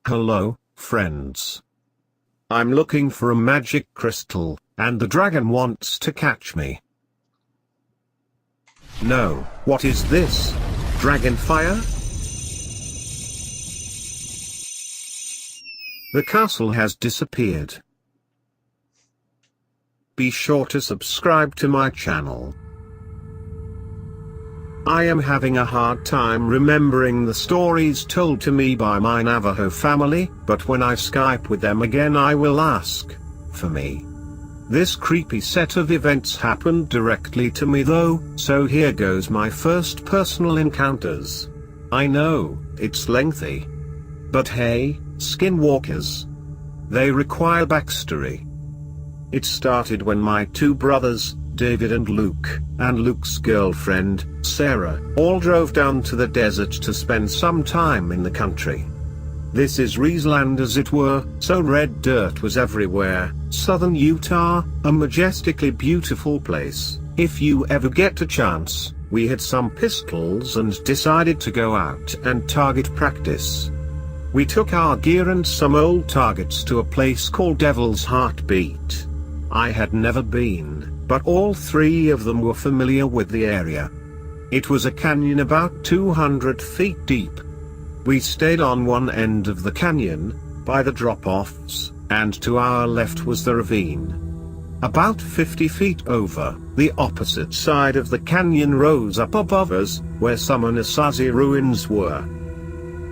Hello, friends. I'm looking for a magic crystal, and the dragon wants to catch me. No, what is this? Dragon fire? The castle has disappeared. Be sure to subscribe to my channel. I am having a hard time remembering the stories told to me by my Navajo family, but when I Skype with them again I will ask for me. This creepy set of events happened directly to me though, so here goes my first personal encounters. I know, it's lengthy. But hey, Skinwalkers. They require backstory. It started when my two brothers, David and Luke's girlfriend, Sarah, all drove down to the desert to spend some time in the country. This is Reesland as it were, so red dirt was everywhere. Southern Utah, a majestically beautiful place. If you ever get a chance, we had some pistols and decided to go out and target practice. We took our gear and some old targets to a place called Devil's Heartbeat. I had never been, but all three of them were familiar with the area. It was a canyon about 200 feet deep. We stayed on one end of the canyon, by the drop-offs, and to our left was the ravine. About 50 feet over, the opposite side of the canyon rose up above us, where some Anasazi ruins were.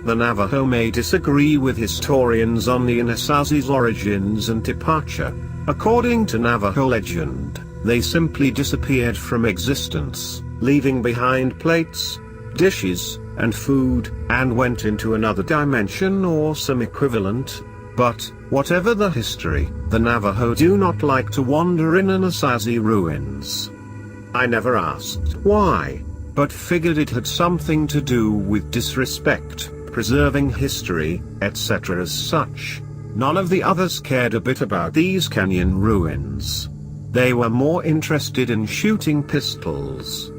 The Navajo may disagree with historians on the Anasazi's origins and departure. According to Navajo legend, they simply disappeared from existence, leaving behind plates, dishes, and food, and went into another dimension or some equivalent. But, whatever the history, the Navajo do not like to wander in Anasazi ruins. I never asked why, but figured it had something to do with disrespect, preserving history, etc. As such, none of the others cared a bit about these canyon ruins. They were more interested in shooting pistols.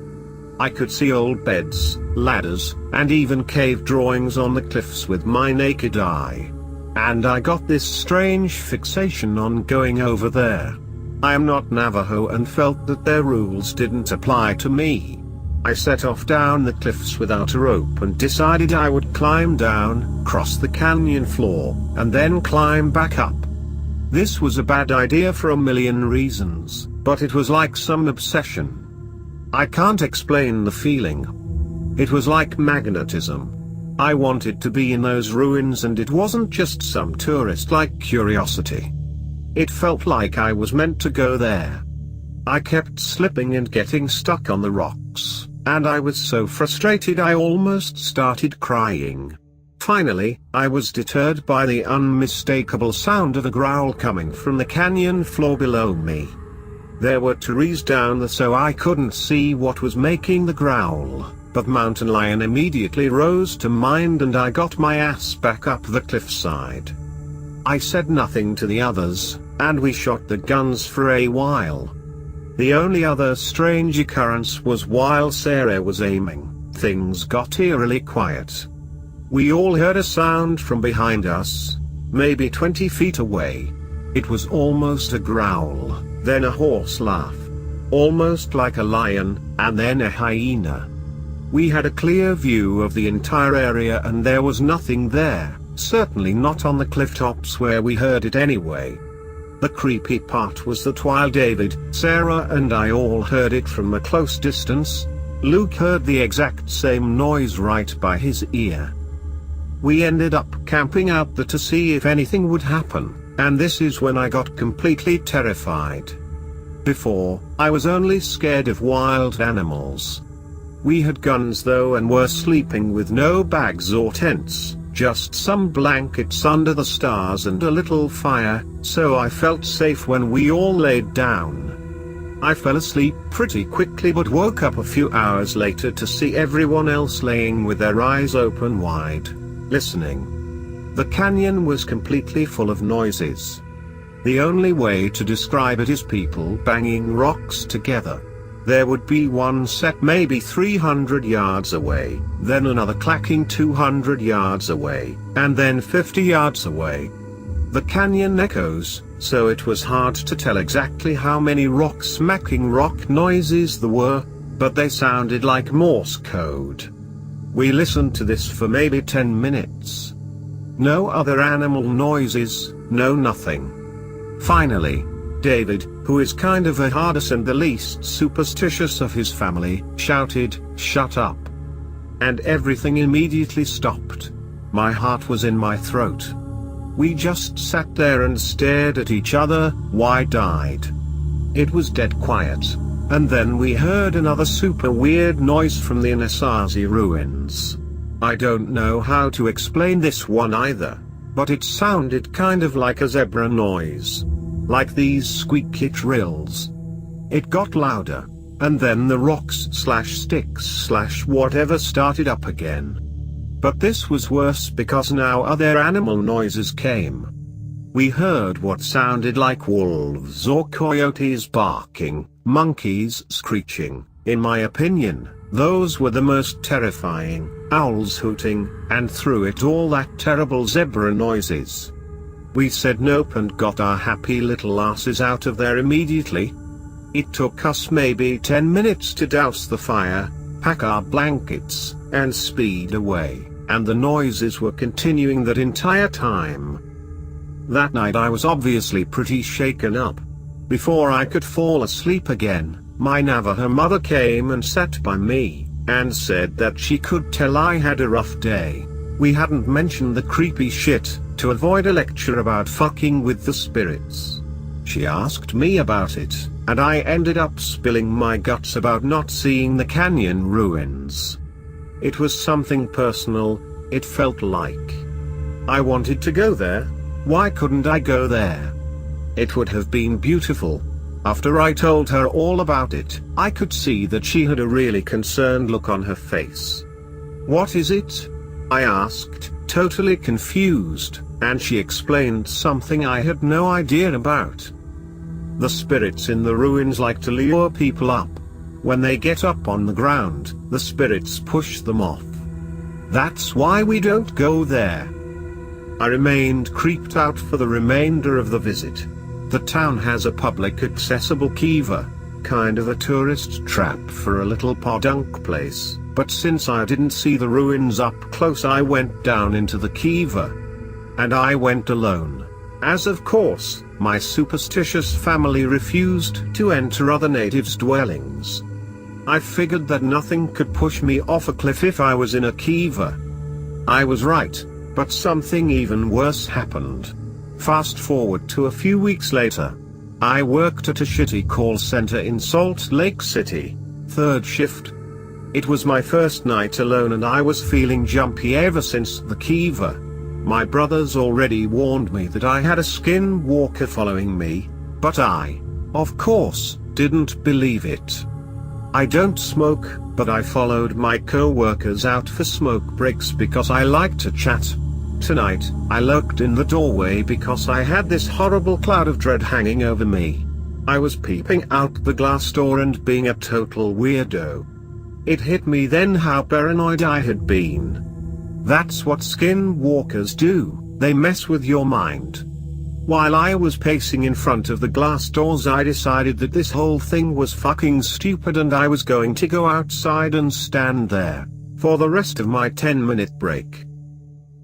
I could see old beds, ladders, and even cave drawings on the cliffs with my naked eye. And I got this strange fixation on going over there. I am not Navajo and felt that their rules didn't apply to me. I set off down the cliffs without a rope and decided I would climb down, cross the canyon floor, and then climb back up. This was a bad idea for a million reasons, but it was like some obsession. I can't explain the feeling. It was like magnetism. I wanted to be in those ruins, and it wasn't just some tourist-like curiosity. It felt like I was meant to go there. I kept slipping and getting stuck on the rocks, and I was so frustrated I almost started crying. Finally, I was deterred by the unmistakable sound of a growl coming from the canyon floor below me. There were trees down there, so I couldn't see what was making the growl, but mountain lion immediately rose to mind and I got my ass back up the cliffside. I said nothing to the others, and we shot the guns for a while. The only other strange occurrence was while Sarah was aiming, things got eerily quiet. We all heard a sound from behind us, maybe 20 feet away. It was almost a growl, then a hoarse laugh, almost like a lion, and then a hyena. We had a clear view of the entire area and there was nothing there, certainly not on the cliff tops where we heard it anyway. The creepy part was that while David, Sarah and I all heard it from a close distance, Luke heard the exact same noise right by his ear. We ended up camping out there to see if anything would happen, and this is when I got completely terrified. Before, I was only scared of wild animals. We had guns though and were sleeping with no bags or tents, just some blankets under the stars and a little fire, so I felt safe when we all laid down. I fell asleep pretty quickly but woke up a few hours later to see everyone else laying with their eyes open wide, listening. The canyon was completely full of noises. The only way to describe it is people banging rocks together. There would be one set maybe 300 yards away, then another clacking 200 yards away, and then 50 yards away. The canyon echoes, so it was hard to tell exactly how many rock smacking rock noises there were, but they sounded like Morse code. We listened to this for maybe 10 minutes. No other animal noises, no nothing. Finally, David, who is kind of the hardest and the least superstitious of his family, shouted, "Shut up." And everything immediately stopped. My heart was in my throat. We just sat there and stared at each other, wide-eyed. It was dead quiet. And then we heard another super weird noise from the Anasazi ruins. I don't know how to explain this one either, but it sounded kind of like a zebra noise. Like these squeaky trills. It got louder, and then the rocks/sticks/whatever started up again. But this was worse because now other animal noises came. We heard what sounded like wolves or coyotes barking, monkeys screeching. In my opinion, those were the most terrifying, owls hooting, and through it all that terrible zebra noises. We said nope and got our happy little asses out of there immediately. It took us maybe 10 minutes to douse the fire, pack our blankets, and speed away, and the noises were continuing that entire time. That night I was obviously pretty shaken up. Before I could fall asleep again, my Navajo mother came and sat by me, and said that she could tell I had a rough day. We hadn't mentioned the creepy shit, to avoid a lecture about fucking with the spirits. She asked me about it, and I ended up spilling my guts about not seeing the canyon ruins. It was something personal, it felt like. I wanted to go there. Why couldn't I go there? It would have been beautiful. After I told her all about it, I could see that she had a really concerned look on her face. "What is it?" I asked, totally confused, and she explained something I had no idea about. The spirits in the ruins like to lure people up. When they get up on the ground, the spirits push them off. That's why we don't go there. I remained creeped out for the remainder of the visit. The town has a public accessible kiva, kind of a tourist trap for a little podunk place, but since I didn't see the ruins up close I went down into the kiva. And I went alone, as of course, my superstitious family refused to enter other natives' dwellings. I figured that nothing could push me off a cliff if I was in a kiva. I was right, but something even worse happened. Fast forward to a few weeks later. I worked at a shitty call center in Salt Lake City, third shift. It was my first night alone and I was feeling jumpy ever since the kiva. My brothers already warned me that I had a skinwalker following me, but I, of course, didn't believe it. I don't smoke, but I followed my co-workers out for smoke breaks because I like to chat. Tonight, I lurked in the doorway because I had this horrible cloud of dread hanging over me. I was peeping out the glass door and being a total weirdo. It hit me then how paranoid I had been. That's what skinwalkers do, they mess with your mind. While I was pacing in front of the glass doors I decided that this whole thing was fucking stupid and I was going to go outside and stand there for the rest of my 10-minute break.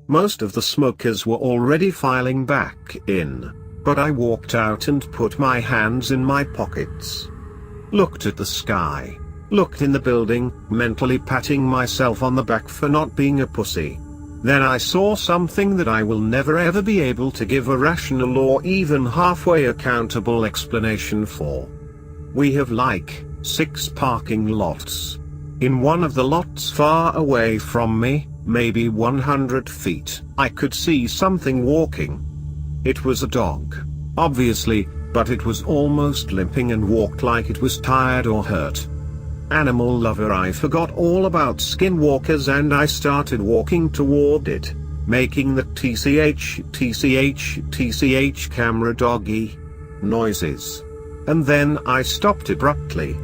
Most of the smokers were already filing back in, but I walked out and put my hands in my pockets. Looked at the sky. Looked in the building, mentally patting myself on the back for not being a pussy. Then I saw something that I will never ever be able to give a rational or even halfway accountable explanation for. We have like 6 parking lots. In one of the lots far away from me, maybe 100 feet, I could see something walking. It was a dog, obviously, but it was almost limping and walked like it was tired or hurt. Animal lover, I forgot all about skinwalkers and I started walking toward it, making the TCH camera doggy noises. And then I stopped abruptly.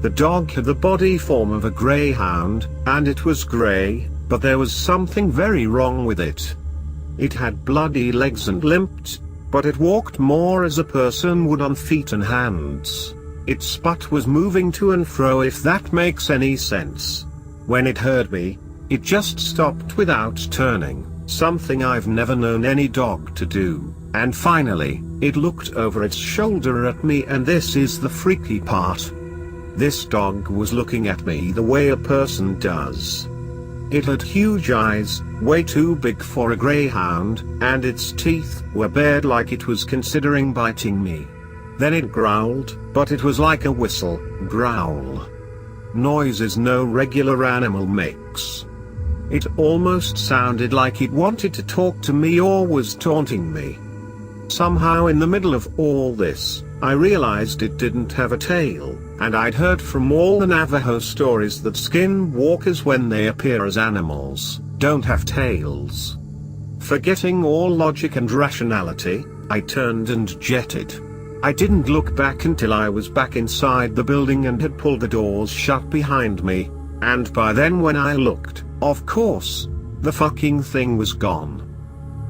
The dog had the body form of a greyhound, and it was grey, but there was something very wrong with it. It had bloody legs and limped, but it walked more as a person would on feet and hands. Its butt was moving to and fro, if that makes any sense. When it heard me, it just stopped without turning, something I've never known any dog to do, and finally, it looked over its shoulder at me, and this is the freaky part. This dog was looking at me the way a person does. It had huge eyes, way too big for a greyhound, and its teeth were bared like it was considering biting me. Then it growled, but it was like a whistle, growl. Noises no regular animal makes. It almost sounded like it wanted to talk to me or was taunting me. Somehow in the middle of all this, I realized it didn't have a tail, and I'd heard from all the Navajo stories that skinwalkers, when they appear as animals, don't have tails. Forgetting all logic and rationality, I turned and jetted. I didn't look back until I was back inside the building and had pulled the doors shut behind me, and by then when I looked, of course, the fucking thing was gone.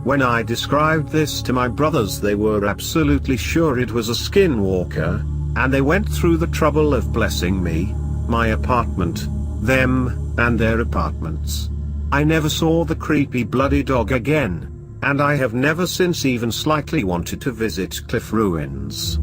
When I described this to my brothers, they were absolutely sure it was a skinwalker, and they went through the trouble of blessing me, my apartment, them, and their apartments. I never saw the creepy bloody dog again, and I have never since even slightly wanted to visit Cliff Ruins.